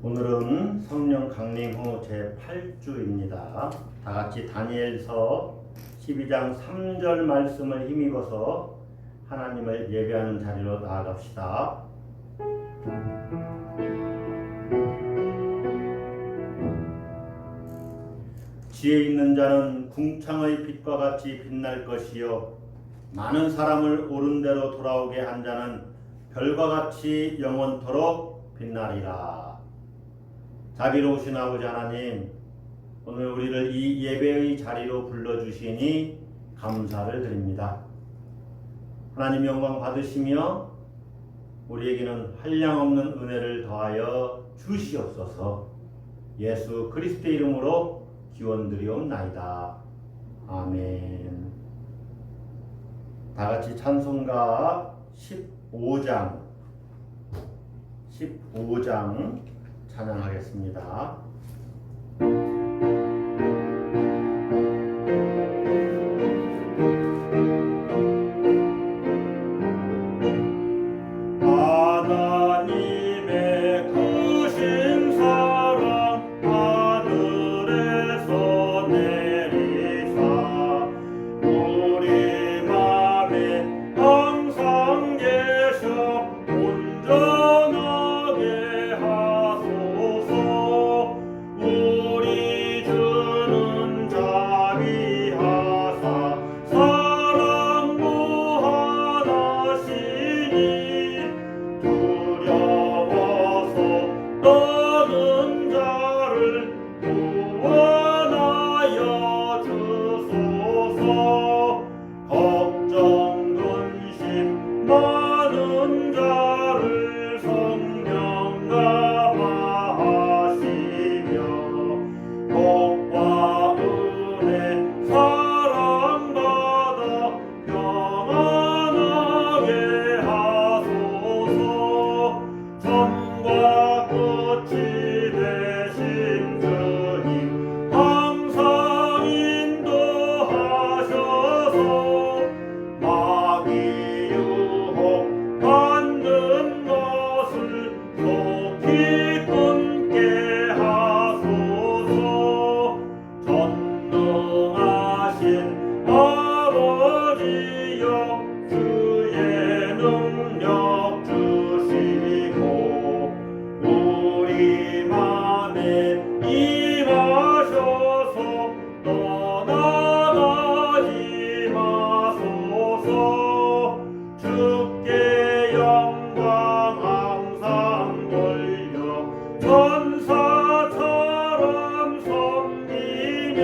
오늘은 성령 강림 후 제8주입니다. 다같이 다니엘서 12장 3절 말씀을 힘입어서 하나님을 예배하는 자리로 나아갑시다. 지혜 있는 자는 궁창의 빛과 같이 빛날 것이요 많은 사람을 옳은 대로 돌아오게 한 자는 별과 같이 영원토록 빛나리라. 자비로우신 아버지 하나님, 오늘 우리를 이 예배의 자리로 불러주시니 감사를 드립니다. 하나님 영광 받으시며 우리에게는 한량없는 은혜를 더하여 주시옵소서. 예수 그리스도의 이름으로 기원드리옵나이다. 아멘. 다같이 찬송가 15장 찬양하겠습니다. 하나님의 크신 사랑 하늘에서 내리사 우리 맘에 항상 계셔 온전하게 하소서. 우리 주는 자비하사 사랑 무한하시니 두려워서 떠는 자를 구원하여 주소서. 걱정 근심 많은 자를 성령 감화하시며 복과 은혜 사랑받아 평안하게 하소서. 처음과 끝이 되신 주님 항상 인도하셔서 마귀 유혹 받는 것을 속히 끊게 하소서. 전능하신 아버지여 주의 능력 주시고 우리 맘에 임하셔서 떠나가지 마소서. 주께 영광 항상 돌려 천사처럼 섬기며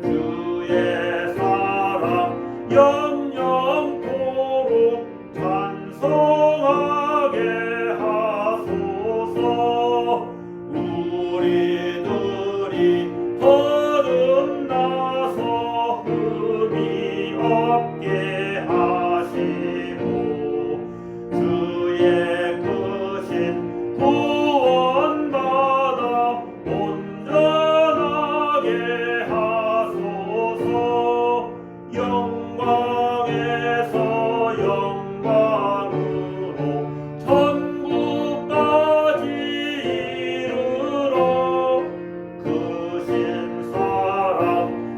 주의 사랑 영영토록 찬송하게 하소서. 우리들이 거듭나서 흠이 없게 하시고 주의 크신 구원받아 온전하게 하소서. 영광에서 영광으로 천국까지 이르러 크신 사랑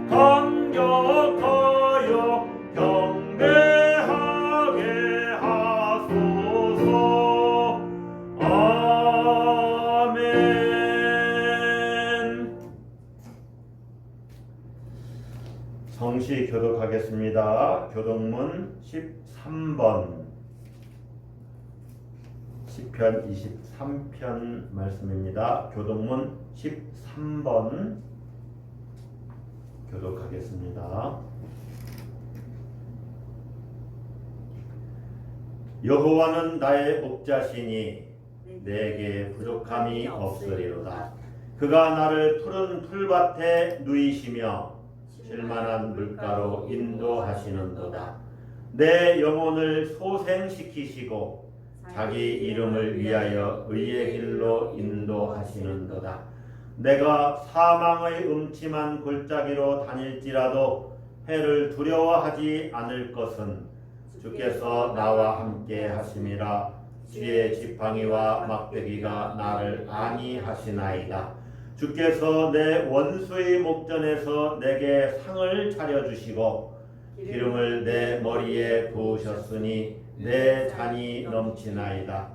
감격하여 경배하게 하소서. 아멘. 성시 교독하겠습니다. 교독문 13번 시편 23편 말씀입니다. 교독문 13번 교독하겠습니다. 여호와는 나의 목자시니 내게 부족함이 없으리로다. 그가 나를 푸른 풀밭에 누이시며 쉴만한 물가로 인도하시는도다. 내 영혼을 소생시키시고 자기 이름을 위하여 의의 길로 인도하시는도다. 내가 사망의 음침한 골짜기로 다닐지라도 해를 두려워하지 않을 것은 주께서 나와 함께 하심이라. 주의 지팡이와 막대기가 나를 안위하시나이다. 주께서 내 원수의 목전에서 내게 상을 차려주시고 기름을 내 머리에 부으셨으니 내 잔이 넘치나이다.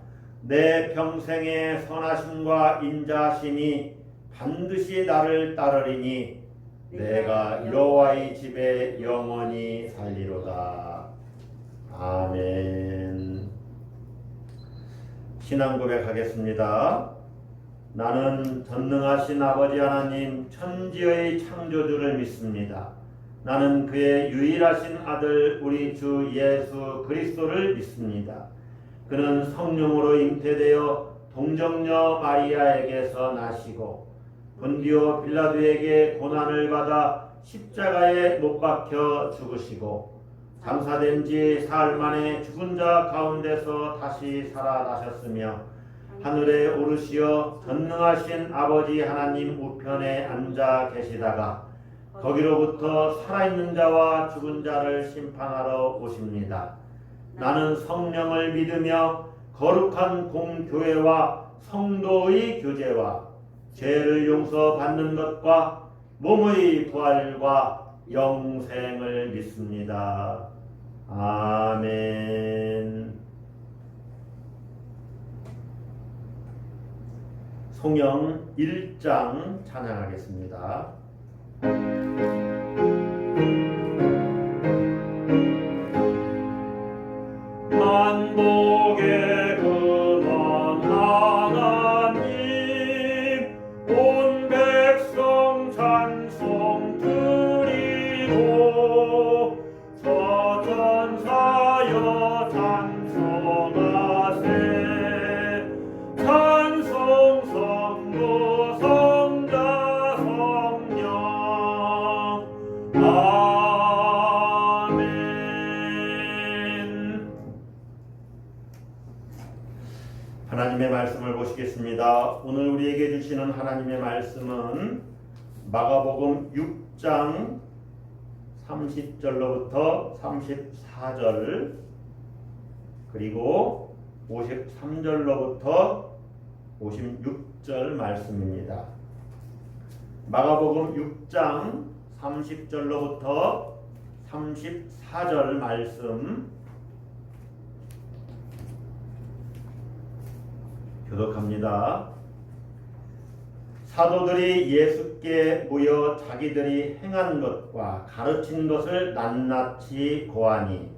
내 평생의 선하심과 인자심이 반드시 나를 따르리니 내가 여호와의 집에 영원히 살리로다. 아멘. 신앙 고백하겠습니다. 나는 전능하신 아버지 하나님 천지의 창조주를 믿습니다. 나는 그의 유일하신 아들 우리 주 예수 그리스도를 믿습니다. 그는 성령으로 잉태되어 동정녀 마리아에게서 나시고 본디오 빌라도에게 고난을 받아 십자가에 못 박혀 죽으시고 장사된 지 사흘 만에 죽은 자 가운데서 다시 살아나셨으며 하늘에 오르시어 전능하신 아버지 하나님 우편에 앉아 계시다가 거기로부터 살아있는 자와 죽은 자를 심판하러 오십니다. 나는 성령을 믿으며 거룩한 공교회와 성도의 교제와 죄를 용서받는 것과 몸의 부활과 영생을 믿습니다. 아멘. 성경 1장 찬양하겠습니다. 만복의 근원 하나님 온 백성 찬송 드리고 서전사여 찬송하세 찬송 성부 성자 성령 아멘. 하나님의 말씀을 보시겠습니다. 오늘 우리에게 주시는 하나님의 말씀은 마가복음 6장 30절로부터 34절 그리고 53절로부터 56절 말씀입니다. 마가복음 6장 30절로부터 34절 말씀 교독합니다. 사도들이 예수께 모여 자기들이 행한 것과 가르친 것을 낱낱이 고하니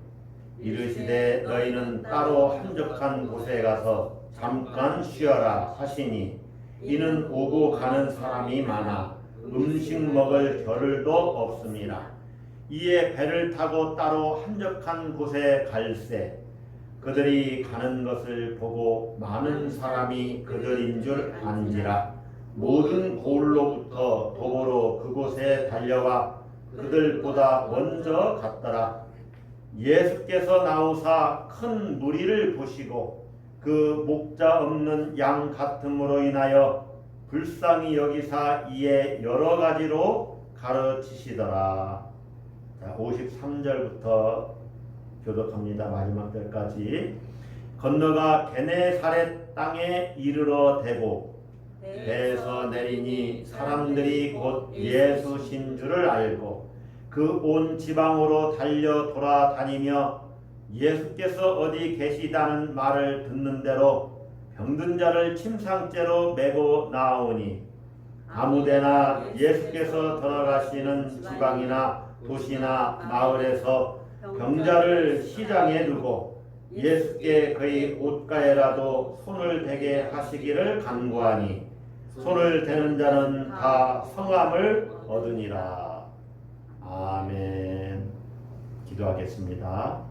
이르시되 너희는 따로 한적한 곳에 가서 잠깐 쉬어라 하시니 이는 오고 가는 사람이 많아 음식 먹을 겨를도 없습니다. 이에 배를 타고 따로 한적한 곳에 갈새 그들이 가는 것을 보고 많은 사람이 그들인 줄 안지라 모든 고을로부터 도보로 그곳에 달려와 그들보다 먼저 갔더라. 예수께서 나오사 큰 무리를 보시고 그 목자 없는 양 같음으로 인하여 불쌍히 여기사 이에 여러 가지로 가르치시더라. 자, 53절부터 교독합니다. 마지막 절까지. 건너가 게네사렛 땅에 이르러 대고 배에서 내리니 사람들이 곧 예수신 줄을 알고 그 온 지방으로 달려 돌아다니며 예수께서 어디 계시다는 말을 듣는 대로 병든 자를 침상째로 메고 나오니 아무데나 예수께서 돌아가시는 지방이나 도시나 마을에서 병자를 시장에 두고 예수께 그의 옷가에라도 손을 대게 하시기를 간구하니 손을 대는 자는 다 성함을 얻으니라. 아멘. 기도하겠습니다.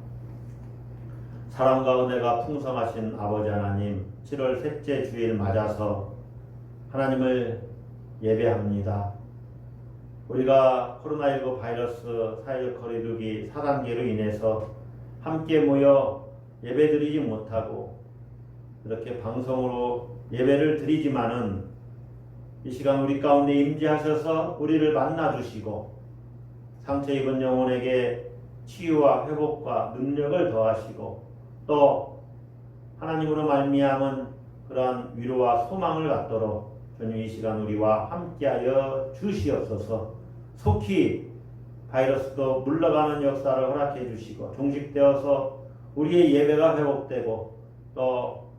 사랑과 은혜가 풍성하신 아버지 하나님, 7월 셋째 주일 맞아서 하나님을 예배합니다. 우리가 코로나19 바이러스 사회적 거리두기 4단계로 인해서 함께 모여 예배드리지 못하고 이렇게 방송으로 예배를 드리지만은 이 시간 우리 가운데 임재하셔서 우리를 만나주시고 상처 입은 영혼에게 치유와 회복과 능력을 더하시고 또 하나님으로 말미암은 그러한 위로와 소망을 갖도록 주님 이 시간 우리와 함께하여 주시옵소서. 속히 바이러스도 물러가는 역사를 허락해 주시고 종식되어서 우리의 예배가 회복되고 또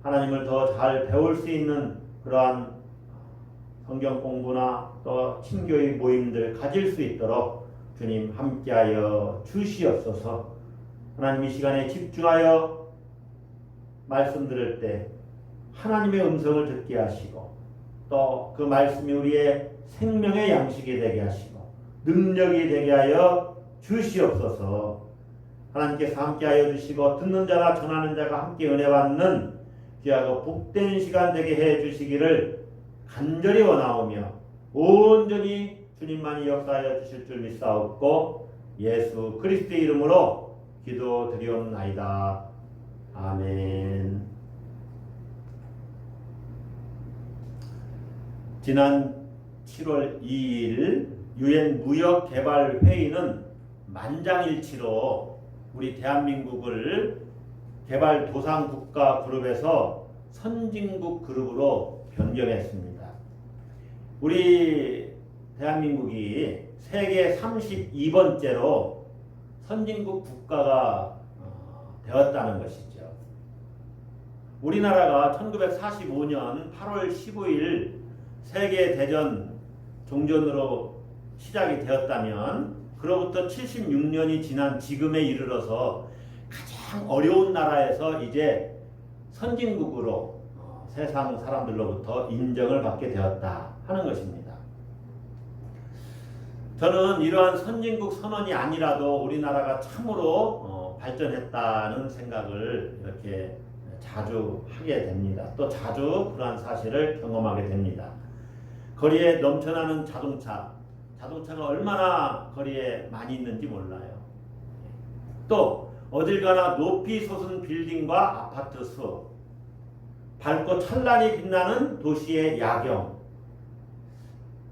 하나님을 더 잘 배울 수 있는 그러한 성경 공부나 또 친교의 모임들 가질 수 있도록 주님 함께하여 주시옵소서. 하나님 이 시간에 집중하여 말씀 들을 때 하나님의 음성을 듣게 하시고 또 그 말씀이 우리의 생명의 양식이 되게 하시고 능력이 되게 하여 주시옵소서. 하나님께서 함께하여 주시고 듣는 자가 전하는 자가 함께 은혜 받는 귀하고 복된 시간 되게 해 주시기를 간절히 원하오며 온전히 주님만이 역사하여 주실 줄 믿사옵고 예수 그리스도의 이름으로 기도드리옵나이다. 아멘. 지난 7월 2일 UN 무역개발회의는 만장일치로 우리 대한민국을 개발도상국가 그룹에서 선진국 그룹으로 변경했습니다. 우리 대한민국이 세계 32번째로 선진국 국가가 되었다는 것이죠. 우리나라가 1945년 8월 15일 세계대전 종전으로 시작이 되었다면 그로부터 76년이 지난 지금에 이르러서 가장 어려운 나라에서 이제 선진국으로 세상 사람들로부터 인정을 받게 되었다 하는 것입니다. 저는 이러한 선진국 선언이 아니라도 우리나라가 참으로 발전했다는 생각을 이렇게 자주 하게 됩니다. 또 자주 그러한 사실을 경험하게 됩니다. 거리에 넘쳐나는 자동차가 얼마나 거리에 많이 있는지 몰라요. 또 어딜 가나 높이 솟은 빌딩과 아파트 수, 밝고 찬란히 빛나는 도시의 야경,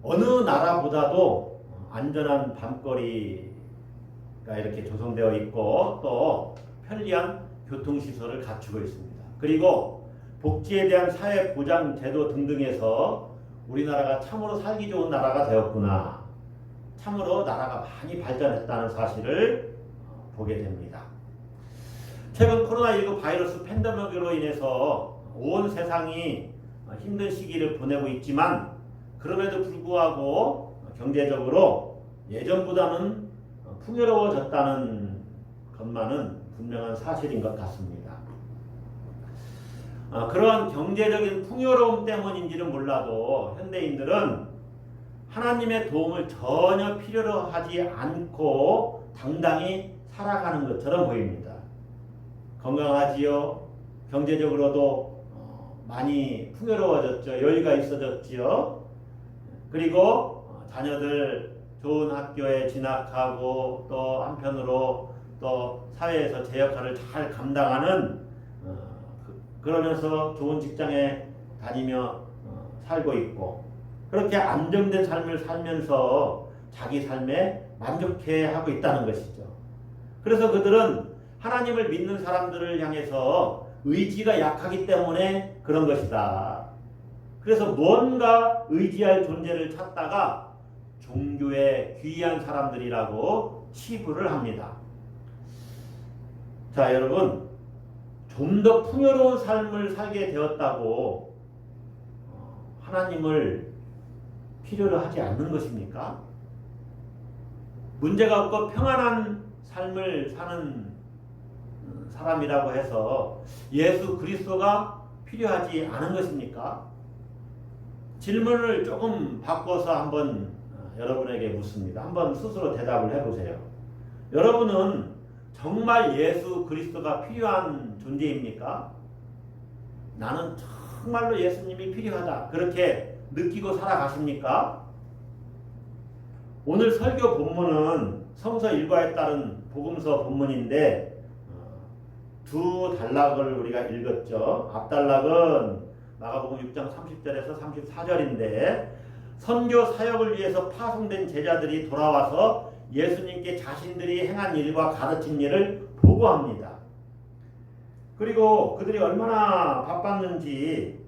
어느 나라보다도 안전한 밤거리가 이렇게 조성되어 있고 또 편리한 교통시설을 갖추고 있습니다. 그리고 복지에 대한 사회보장 제도 등등에서 우리나라가 참으로 살기 좋은 나라가 되었구나, 참으로 나라가 많이 발전했다는 사실을 보게 됩니다. 최근 코로나19 바이러스 팬데믹으로 인해서 온 세상이 힘든 시기를 보내고 있지만 그럼에도 불구하고 경제적으로 예전보다는 풍요로워졌다는 것만은 분명한 사실인 것 같습니다. 그러한 경제적인 풍요로움 때문인지는 몰라도 현대인들은 하나님의 도움을 전혀 필요로 하지 않고 당당히 살아가는 것처럼 보입니다. 건강하지요. 경제적으로도 많이 풍요로워졌죠. 여유가 있어졌지요. 그리고 자녀들 좋은 학교에 진학하고 또 한편으로 또 사회에서 제 역할을 잘 감당하는 그러면서 좋은 직장에 다니며 살고 있고 그렇게 안정된 삶을 살면서 자기 삶에 만족해하고 있다는 것이죠. 그래서 그들은 하나님을 믿는 사람들을 향해서 의지가 약하기 때문에 그런 것이다. 그래서 뭔가 의지할 존재를 찾다가 종교에 귀한 사람들이라고 치부를 합니다. 자, 여러분, 좀 더 풍요로운 삶을 살게 되었다고 하나님을 필요로 하지 않는 것입니까? 문제가 없고 평안한 삶을 사는 사람이라고 해서 예수 그리스도가 필요하지 않은 것입니까? 질문을 조금 바꿔서 한번 여러분에게 묻습니다. 한번 스스로 대답을 해보세요. 여러분은 정말 예수 그리스도가 필요한 존재입니까? 나는 정말로 예수님이 필요하다, 그렇게 느끼고 살아가십니까? 오늘 설교 본문은 성서 일과에 따른 복음서 본문인데 두 단락을 우리가 읽었죠. 앞단락은 마가복음 6장 30절에서 34절인데 선교 사역을 위해서 파송된 제자들이 돌아와서 예수님께 자신들이 행한 일과 가르친 일을 보고합니다. 그리고 그들이 얼마나 바빴는지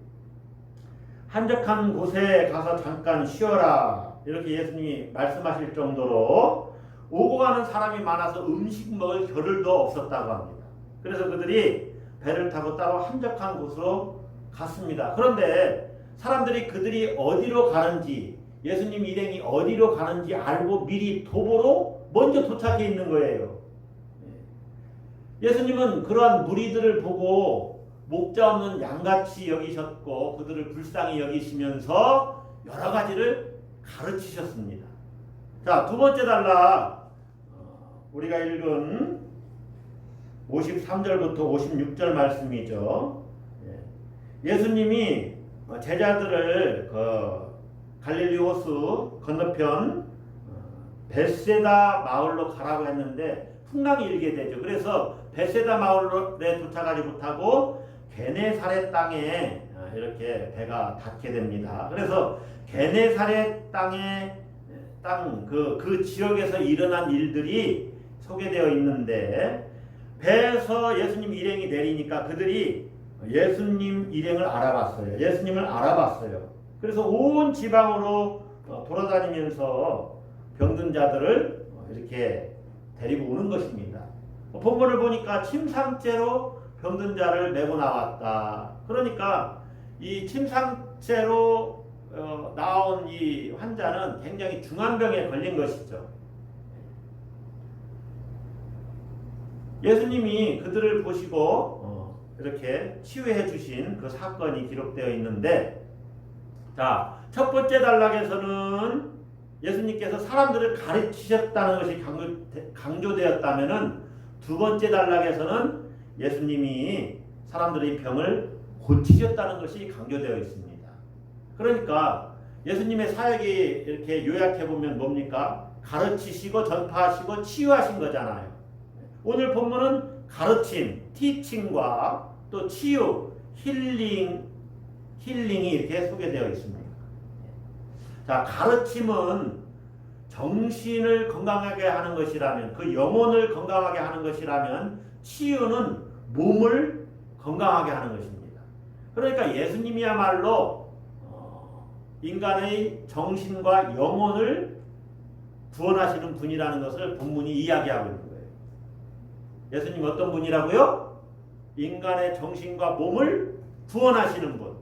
한적한 곳에 가서 잠깐 쉬어라 이렇게 예수님이 말씀하실 정도로 오고 가는 사람이 많아서 음식 먹을 겨를도 없었다고 합니다. 그래서 그들이 배를 타고 따로 한적한 곳으로 갔습니다. 그런데 사람들이 그들이 어디로 가는지 예수님 일행이 어디로 가는지 알고 미리 도보로 먼저 도착해 있는 거예요. 예수님은 그러한 무리들을 보고 목자 없는 양같이 여기셨고 그들을 불쌍히 여기시면서 여러 가지를 가르치셨습니다. 자, 두 번째 단락 우리가 읽은 53절부터 56절 말씀이죠. 예수님이 제자들을 갈릴리 호수 건너편 벳세다 마을로 가라고 했는데 풍랑이 일게 되죠. 그래서 벳세다 마을에 도착하지 못하고 게네사렛 땅에 이렇게 배가 닿게 됩니다. 그래서 게네사렛 그 지역에서 일어난 일들이 소개되어 있는데 배에서 예수님 일행이 내리니까 그들이 예수님 일행을 알아봤어요. 예수님을 알아봤어요. 그래서 온 지방으로 돌아다니면서 병든 자들을 이렇게 데리고 오는 것입니다. 본문을 보니까 침상째로 병든 자를 메고 나왔다. 그러니까 이 침상째로 나온 이 환자는 굉장히 중한 병에 걸린 것이죠. 예수님이 그들을 보시고 이렇게 치유해 주신 그 사건이 기록되어 있는데, 자, 첫 번째 단락에서는 예수님께서 사람들을 가르치셨다는 것이 강조되었다면은 두 번째 단락에서는 예수님이 사람들의 병을 고치셨다는 것이 강조되어 있습니다. 그러니까 예수님의 사역이 이렇게 요약해 보면 뭡니까? 가르치시고 전파하시고 치유하신 거잖아요. 오늘 본문은 가르침, 티칭과 또 치유, 힐링이 이렇게 소개되어 있습니다. 자, 가르침은 정신을 건강하게 하는 것이라면, 그 영혼을 건강하게 하는 것이라면, 치유는 몸을 건강하게 하는 것입니다. 그러니까 예수님이야말로 인간의 정신과 영혼을 구원하시는 분이라는 것을 본문이 이야기하고 있는 거예요. 예수님 어떤 분이라고요? 인간의 정신과 몸을 구원하시는 분.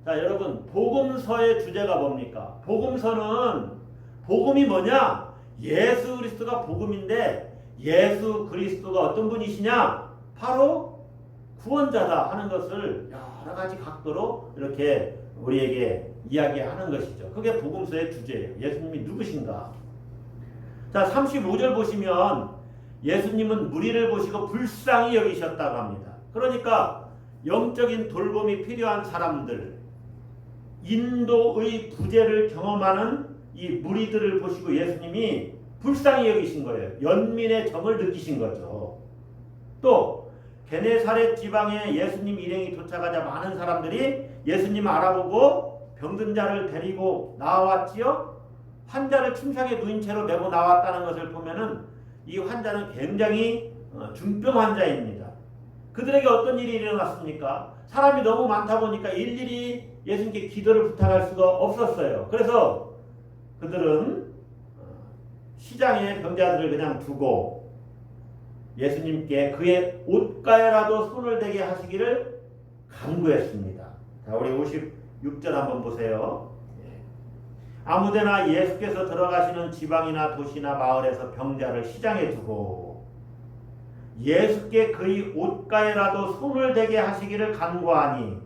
자, 여러분, 복음서의 주제가 뭡니까? 복음이 뭐냐? 예수 그리스도가 복음인데 예수 그리스도가 어떤 분이시냐? 바로 구원자다 하는 것을 여러 가지 각도로 이렇게 우리에게 이야기하는 것이죠. 그게 복음서의 주제예요. 예수님이 누구신가? 자, 35절 보시면 예수님은 무리를 보시고 불쌍히 여기셨다고 합니다. 그러니까 영적인 돌봄이 필요한 사람들, 인도의 부재를 경험하는 이 무리들을 보시고 예수님이 불쌍히 여기신 거예요. 연민의 정을 느끼신 거죠. 또 게네사렛 지방에 예수님 일행이 도착하자 많은 사람들이 예수님을 알아보고 병든 자를 데리고 나왔지요. 환자를 침상에 누인 채로 메고 나왔다는 것을 보면은 이 환자는 굉장히 중병 환자입니다. 그들에게 어떤 일이 일어났습니까? 사람이 너무 많다 보니까 일일이 예수님께 기도를 부탁할 수가 없었어요. 그래서 그들은 시장에 병자들을 그냥 두고 예수님께 그의 옷가에라도 손을 대게 하시기를 간구했습니다. 자, 우리 56절 한번 보세요. 아무데나 예수께서 들어가시는 지방이나 도시나 마을에서 병자를 시장에 두고 예수께 그의 옷가에라도 손을 대게 하시기를 간구하니,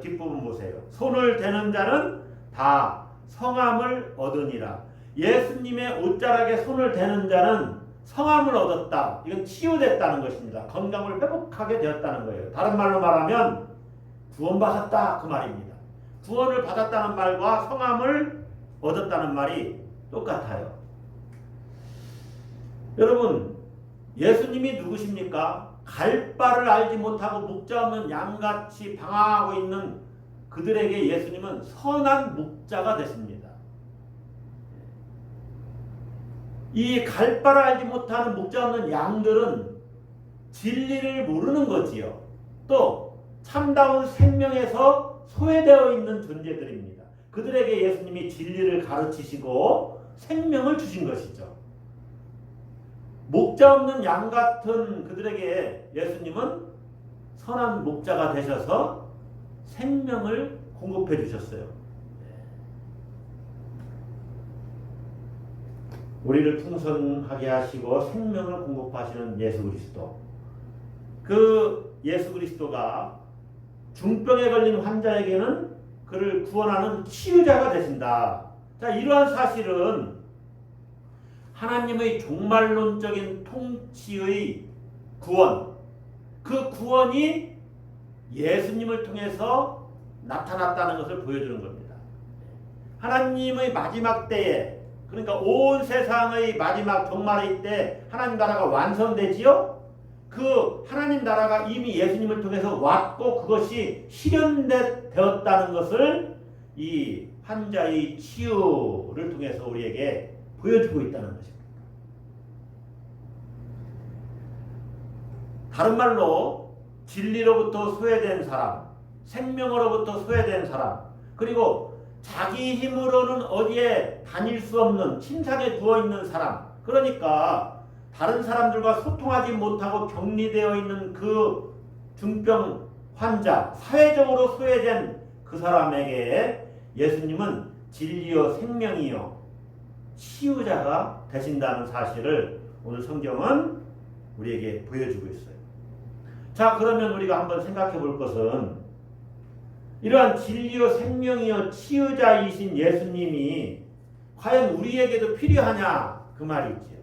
뒷부분 보세요. 손을 대는 자는 다 성함을 얻으니라. 예수님의 옷자락에 손을 대는 자는 성함을 얻었다. 이건 치유됐다는 것입니다. 건강을 회복하게 되었다는 거예요. 다른 말로 말하면 구원받았다 그 말입니다. 구원을 받았다는 말과 성함을 얻었다는 말이 똑같아요. 여러분, 예수님이 누구십니까? 갈 바를 알지 못하고 목자 없는 양같이 방황하고 있는 그들에게 예수님은 선한 목자가 되십니다. 이 갈 바를 알지 못하는 목자 없는 양들은 진리를 모르는 거지요. 또 참다운 생명에서 소외되어 있는 존재들입니다. 그들에게 예수님이 진리를 가르치시고 생명을 주신 것이죠. 목자 없는 양 같은 그들에게 예수님은 선한 목자가 되셔서 생명을 공급해 주셨어요. 우리를 풍성하게 하시고 생명을 공급하시는 예수 그리스도. 그 예수 그리스도가 중병에 걸린 환자에게는 그를 구원하는 치유자가 되신다. 자, 이러한 사실은 하나님의 종말론적인 통치의 구원, 그 구원이 예수님을 통해서 나타났다는 것을 보여주는 겁니다. 하나님의 마지막 때에, 그러니까 온 세상의 마지막 종말의 때 하나님 나라가 완성되지요? 그 하나님 나라가 이미 예수님을 통해서 왔고 그것이 실현되었다는 것을 이 환자의 치유를 통해서 우리에게 보여주고 있다는 것입니다. 다른 말로 진리로부터 소외된 사람, 생명으로부터 소외된 사람, 그리고 자기 힘으로는 어디에 다닐 수 없는 침상에 누워있는 사람, 그러니까 다른 사람들과 소통하지 못하고 격리되어 있는 그 중병 환자, 사회적으로 소외된 그 사람에게 예수님은 진리요 생명이요 치유자가 되신다는 사실을 오늘 성경은 우리에게 보여주고 있어요. 자, 그러면 우리가 한번 생각해 볼 것은 이러한 진리요 생명이요 치유자이신 예수님이 과연 우리에게도 필요하냐 그 말이지요.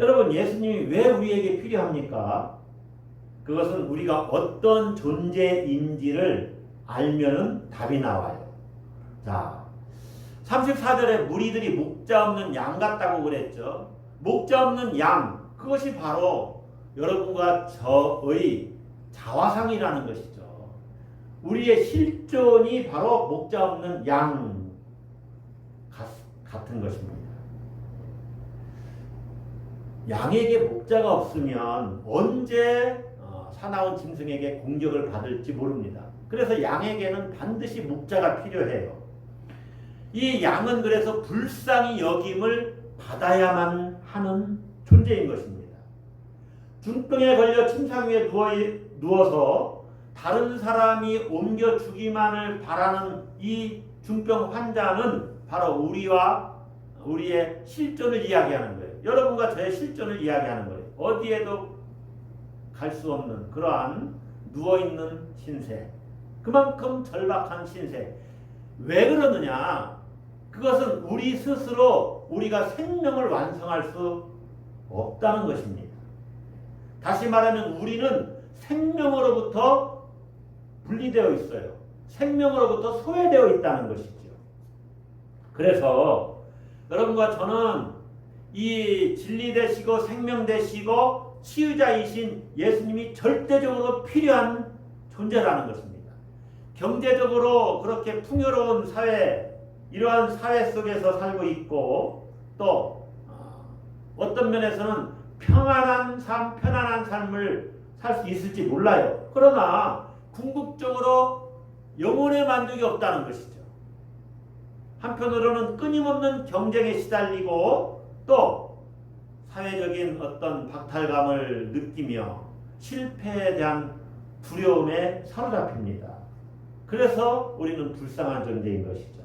여러분, 예수님이 왜 우리에게 필요합니까? 그것은 우리가 어떤 존재인지를 알면은 답이 나와요. 자, 34절에 무리들이 목자 없는 양 같다고 그랬죠. 목자 없는 양, 그것이 바로 여러분과 저의 자화상이라는 것이죠. 우리의 실존이 바로 목자 없는 양 같은 것입니다. 양에게 목자가 없으면 언제 사나운 짐승에게 공격을 받을지 모릅니다. 그래서 양에게는 반드시 목자가 필요해요. 이 양은 그래서 불쌍히 여김을 받아야만 하는 존재인 것입니다. 중병에 걸려 침상 위에 누워서 다른 사람이 옮겨 주기만을 바라는 이 중병 환자는 바로 우리와 우리의 실존을 이야기하는 거예요. 여러분과 저의 실존을 이야기하는 거예요. 어디에도 갈 수 없는 그러한 누워있는 신세, 그만큼 절박한 신세. 왜 그러느냐? 그것은 우리 스스로 우리가 생명을 완성할 수 없다는 것입니다. 다시 말하면 우리는 생명으로부터 분리되어 있어요. 생명으로부터 소외되어 있다는 것이죠. 그래서 여러분과 저는 이 진리 되시고 생명 되시고 치유자이신 예수님이 절대적으로 필요한 존재라는 것입니다. 경제적으로 그렇게 풍요로운 사회, 이러한 사회 속에서 살고 있고 또 어떤 면에서는 평안한 삶, 편안한 삶을 살 수 있을지 몰라요. 그러나 궁극적으로 영혼의 만족이 없다는 것이죠. 한편으로는 끊임없는 경쟁에 시달리고 또 사회적인 어떤 박탈감을 느끼며 실패에 대한 두려움에 사로잡힙니다. 그래서 우리는 불쌍한 존재인 것이죠.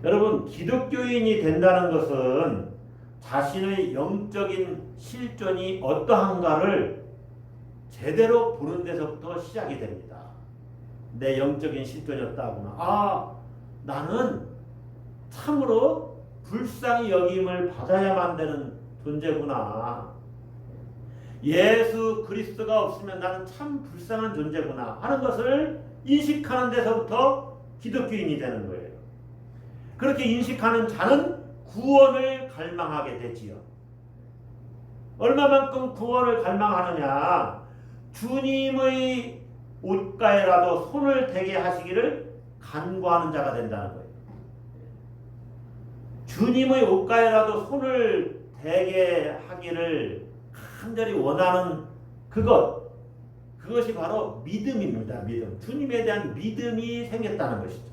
여러분, 기독교인이 된다는 것은 자신의 영적인 실존이 어떠한가를 제대로 보는 데서부터 시작이 됩니다. 내 영적인 실존이 어떠하구나. 나는 참으로 불쌍히 여김을 받아야만 되는 존재구나. 예수 그리스도가 없으면 나는 참 불쌍한 존재구나 하는 것을 인식하는 데서부터 기독교인이 되는 거예요. 그렇게 인식하는 자는 구원을 갈망하게 되지요. 얼마만큼 구원을 갈망하느냐? 주님의 옷가에라도 손을 대게 하시기를 간구하는 자가 된다는 거예요. 주님의 옷가에라도 손을 되게 하기를 간절히 원하는 그것이 바로 믿음입니다. 믿음. 주님에 대한 믿음이 생겼다는 것이죠.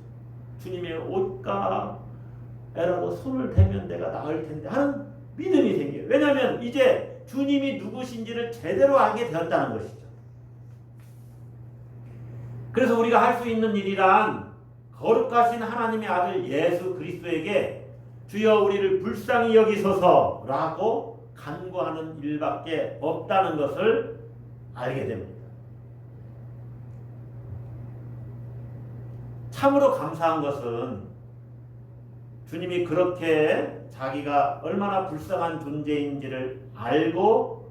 주님의 옷가에라도 손을 대면 내가 나을 텐데 하는 믿음이 생겨요. 왜냐하면 이제 주님이 누구신지를 제대로 알게 되었다는 것이죠. 그래서 우리가 할 수 있는 일이란 거룩하신 하나님의 아들 예수 그리스도에게 주여 우리를 불쌍히 여기소서라고 간구하는 일밖에 없다는 것을 알게 됩니다. 참으로 감사한 것은 주님이 그렇게 자기가 얼마나 불쌍한 존재인지를 알고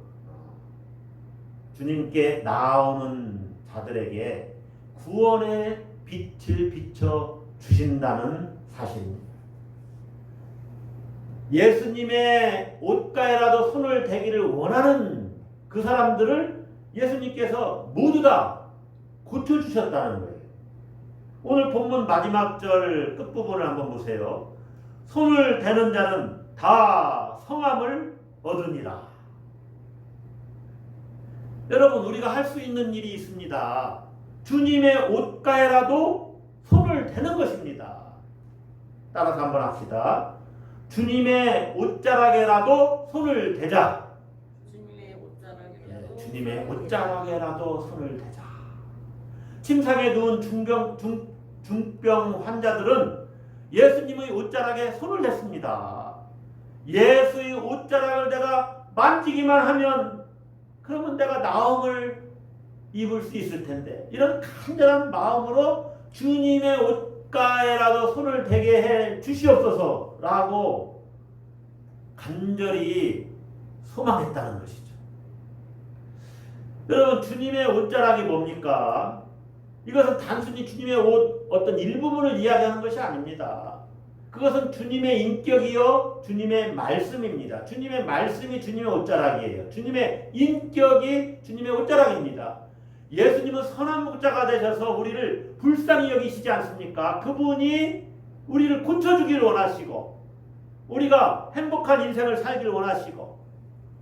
주님께 나오는 자들에게 구원의 빛을 비춰 주신다는 사실입니다. 예수님의 옷가에라도 손을 대기를 원하는 그 사람들을 예수님께서 모두 다 고쳐주셨다는 거예요. 오늘 본문 마지막 절 끝부분을 한번 보세요. 손을 대는 자는 다 성함을 얻으니라. 여러분, 우리가 할 수 있는 일이 있습니다. 주님의 옷가에라도 손을 대는 것입니다. 따라서 한번 합시다. 주님의 옷자락에라도 손을 대자. 주님의 옷자락에라도 손을 대자. 침상에 누운 중병 환자들은 예수님의 옷자락에 손을 댔습니다. 예수의 옷자락을 내가 만지기만 하면 그러면 내가 나음을 입을 수 있을 텐데, 이런 간절한 마음으로 주님의 옷가에라도 손을 대게 해 주시옵소서라고 간절히 소망했다는 것이죠. 여러분, 주님의 옷자락이 뭡니까? 이것은 단순히 주님의 옷 어떤 일부분을 이야기하는 것이 아닙니다. 그것은 주님의 인격이요 주님의 말씀입니다. 주님의 말씀이 주님의 옷자락이에요. 주님의 인격이 주님의 옷자락입니다. 예수님은 선한 목자가 되셔서 우리를 불쌍히 여기시지 않습니까? 그분이 우리를 고쳐주기를 원하시고, 우리가 행복한 인생을 살기를 원하시고,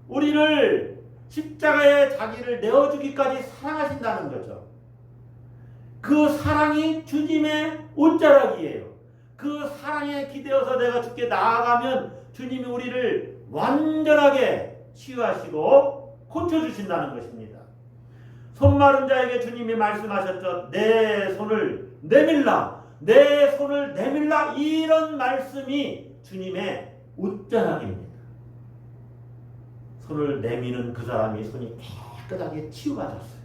우리를 십자가에 자기를 내어주기까지 사랑하신다는 거죠. 그 사랑이 주님의 옷자락이에요. 그 사랑에 기대어서 내가 주께 나아가면 주님이 우리를 완전하게 치유하시고 고쳐주신다는 것입니다. 손 마른 자에게 주님이 말씀하셨죠. 내 손을 내밀라, 내 손을 내밀라. 이런 말씀이 주님의 옷자락입니다. 손을 내미는 그 사람이 손이 깨끗하게 치유받았어요.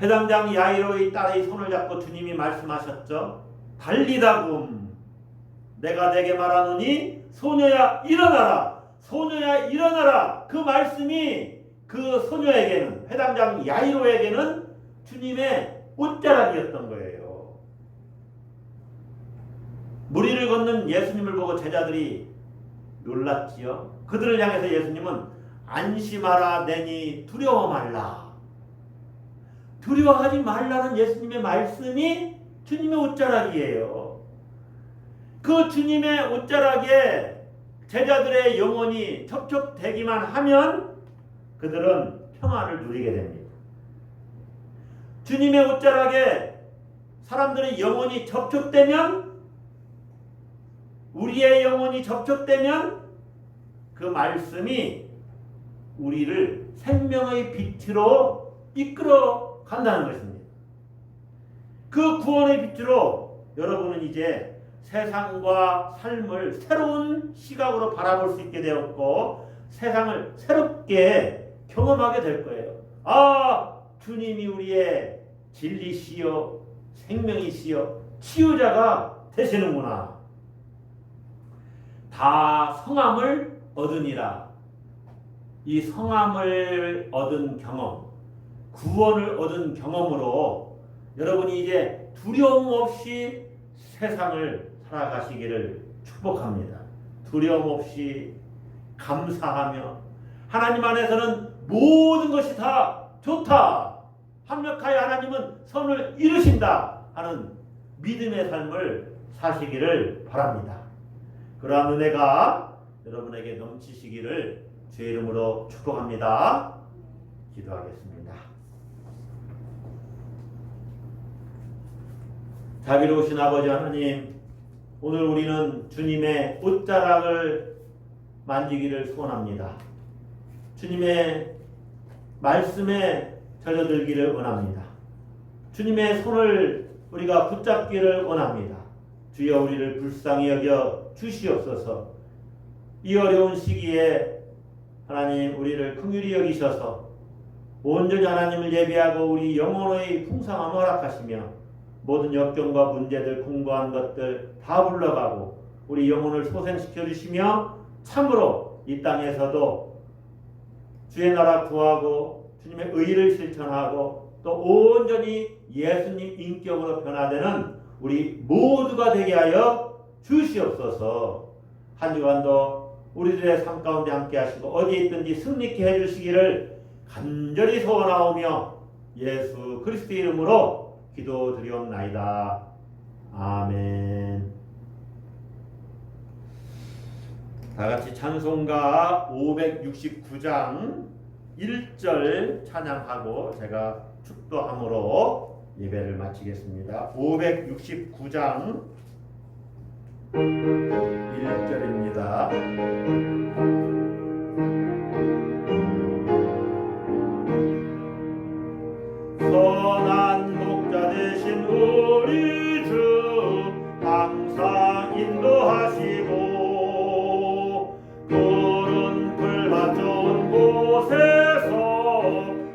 회당장 야이로의 딸의 손을 잡고 주님이 말씀하셨죠. 달리다굼, 내가 내게 말하노니 소녀야 일어나라, 소녀야 일어나라. 그 말씀이 그 소녀에게는, 회당장 야이로에게는 주님의 옷자락이었던 거예요. 무리를 걷는 예수님을 보고 제자들이 놀랐지요. 그들을 향해서 예수님은 안심하라 내니 두려워 말라. 두려워하지 말라는 예수님의 말씀이 주님의 옷자락이에요. 그 주님의 옷자락에 제자들의 영혼이 접촉되기만 하면 그들은 평안을 누리게 됩니다. 주님의 옷자락에 사람들의 영혼이 접촉되면, 우리의 영혼이 접촉되면 그 말씀이 우리를 생명의 빛으로 이끌어 간다는 것입니다. 그 구원의 빛으로 여러분은 이제 세상과 삶을 새로운 시각으로 바라볼 수 있게 되었고, 세상을 새롭게 경험하게 될 거예요. 아, 주님이 우리의 진리시요 생명이시요 치유자가 되시는구나. 다 성함을 얻으니라. 이 성함을 얻은 경험, 구원을 얻은 경험으로 여러분이 이제 두려움 없이 세상을 살아가시기를 축복합니다. 두려움 없이 감사하며 하나님 안에서는 모든 것이 다 좋다, 합력하여 하나님은 선을 이루신다 하는 믿음의 삶을 사시기를 바랍니다. 그러한 은혜가 여러분에게 넘치시기를 주의 이름으로 축복합니다. 기도하겠습니다. 자비로우신 아버지 하나님, 오늘 우리는 주님의 옷자락을 만지기를 소원합니다. 주님의 말씀에 젖어들기를 원합니다. 주님의 손을 우리가 붙잡기를 원합니다. 주여 우리를 불쌍히 여겨 주시옵소서. 이 어려운 시기에 하나님 우리를 긍휼히 여기셔서 온전히 하나님을 예배하고 우리 영혼의 풍성함을 허락하시며 모든 역경과 문제들, 궁고한 것들 다 불러가고 우리 영혼을 소생시켜 주시며 참으로 이 땅에서도 주의 나라 구하고 주님의 의를 실천하고 또 온전히 예수님 인격으로 변화되는 우리 모두가 되게 하여 주시옵소서. 한 주간도 우리들의 삶 가운데 함께 하시고 어디에 있든지 승리케 해주시기를 간절히 소원하오며 예수 그리스도의 이름으로 기도드리옵나이다. 아멘. 다같이 찬송가 569장 1절 찬양하고 제가 축도함으로 예배를 마치겠습니다. 569장 1절입니다. 선한 목자 되신 우리 주 항상 인도하시고 푸른 풀밭 좋은 곳에서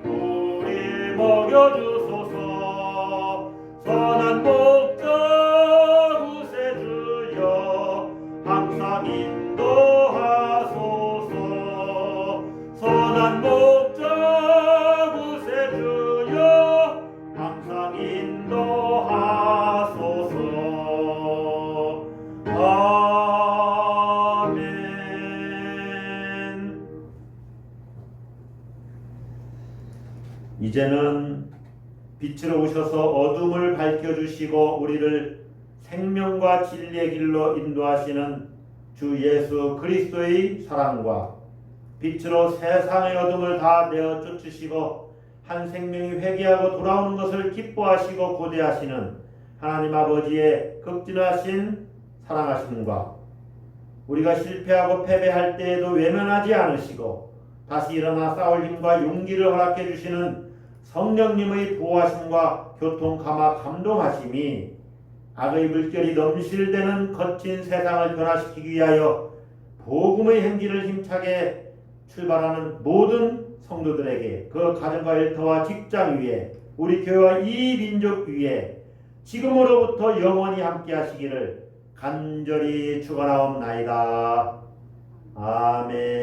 우리 먹여주소서. 선한 목자 구세주여 항상 인도하소서. 선한 목자 구세주여 항상 인도하소서. 아멘. 이제는 빛으로 오셔서 어둠을 밝혀주시고 우리를 생명과 진리의 길로 인도하시는 주 예수 그리스도의 사랑과 빛으로 세상의 어둠을 다 내어 쫓으시고 한 생명이 회개하고 돌아오는 것을 기뻐하시고 고대하시는 하나님 아버지의 극진하신 사랑하심과 우리가 실패하고 패배할 때에도 외면하지 않으시고 다시 일어나 싸울 힘과 용기를 허락해 주시는 성령님의 보호하심과 교통감화 감동하심이 악의 물결이 넘실대는 거친 세상을 변화시키기 위하여 복음의 행진을 힘차게 출발하는 모든 성도들에게 그 가정과 일터와 직장 위에 우리 교회와 이 민족 위에 지금으로부터 영원히 함께 하시기를 간절히 축원하옵나이다. 아멘.